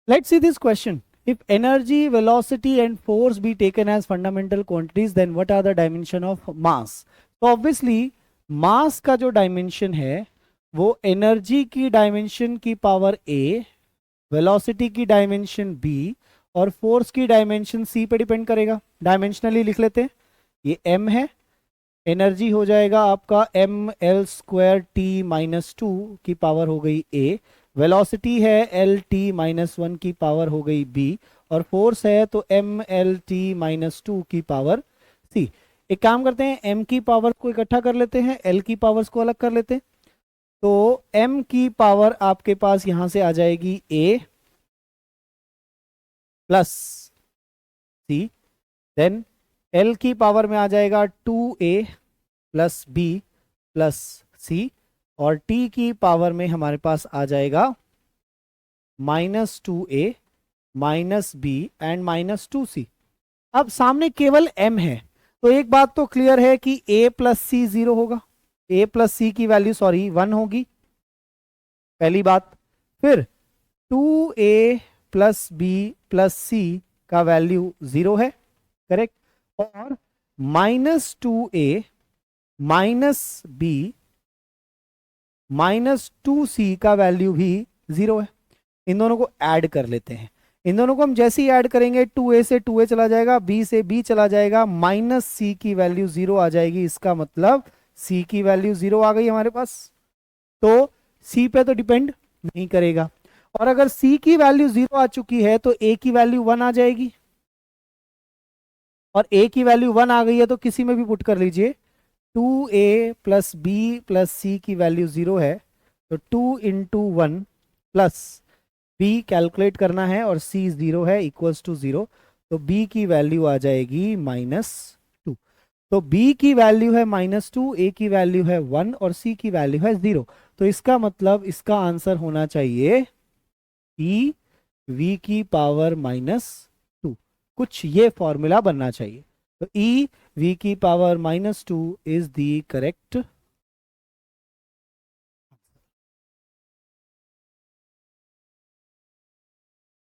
Let's see this question. If energy, velocity and force be taken as fundamental quantities, then what are the dimension of mass? तो obviously mass का जो dimension है वो energy की dimension की power A, velocity की dimension B और force की dimension C पे depend करेगा. Dimensionally लिख लेते हैं. ये M है, एनर्जी हो जाएगा आपका M L square T minus two की पावर हो गई ए, वेलोसिटी है एल टी माइनस वन की पावर हो गई बी और फोर्स है तो M L T minus two की पावर सी. एक काम करते हैं, एम की पावर को इकट्ठा कर लेते हैं, एल की पावर्स को अलग कर लेते हैं. तो एम की पावर आपके पास यहां से आ जाएगी ए प्लस सी, देन एल की पावर में आ जाएगा 2a प्लस बी प्लस सी और टी की पावर में हमारे पास आ जाएगा -2a minus B and -2c. अब सामने केवल m है तो एक बात तो क्लियर है कि a प्लस सी 0 होगा, a प्लस सी की वैल्यू 1 होगी, पहली बात. फिर 2a प्लस बी प्लस सी का वैल्यू 0 है, करेक्ट. और -2a माइनस बी -2c का वैल्यू भी 0 है. इन दोनों को ऐड कर लेते हैं. इन दोनों को हम जैसे ही ऐड करेंगे 2a से 2a चला जाएगा, b से b चला जाएगा, -c की वैल्यू 0 आ जाएगी. इसका मतलब c की वैल्यू 0 आ गई हमारे पास. तो c पे तो डिपेंड नहीं करेगा. और अगर c की वैल्यू 0 आ चुकी है तो a की वैल्यू 1 आ जाएगी और a की वैल्यू 1 आ गई है तो किसी में भी पुट कर लीजिए. 2a प्लस बी प्लस सी की वैल्यू 0 है तो 2 इंटू 1 प्लस b कैलकुलेट करना है और c 0 है इक्वल्स टू 0. तो b की वैल्यू आ जाएगी -2. तो b की वैल्यू है -2, a की वैल्यू है 1 और c की वैल्यू है 0. तो इसका मतलब इसका आंसर होना चाहिए e v की पावर -2. कुछ ये फॉर्मूला बनना चाहिए. तो e v की पावर -2 इज द करेक्ट